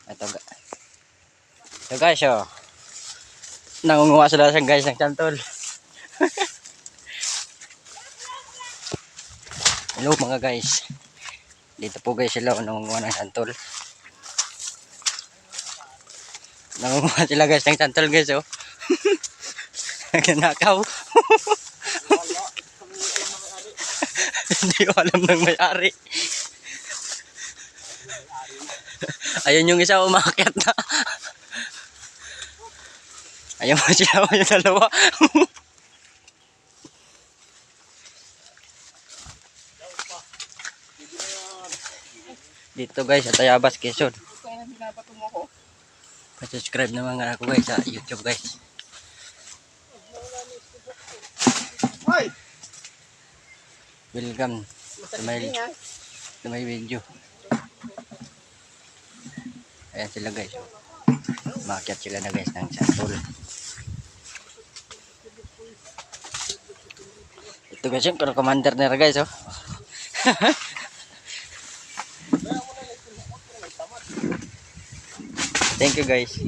Ito, ito guys, oh. Nangunguha sila siya guys ng santol. Hello mga guys. Dito po guys sila nangunguha ng santol. Nangunguha sila guys ng santol guys, oh. Nakaw. Hindi ko alam ng may-ari. Ayun yung isa umakyat na. Ayun mo sila yung dalawa. Dito guys sa Tayabas, Quezon. Pa-subscribe naman nga ako guys sa YouTube guys. Welcome sa my video. Ayan sila guys. Umakyat sila na guys ng santol. Ito guys yung commander nila guys, oh. Thank you guys.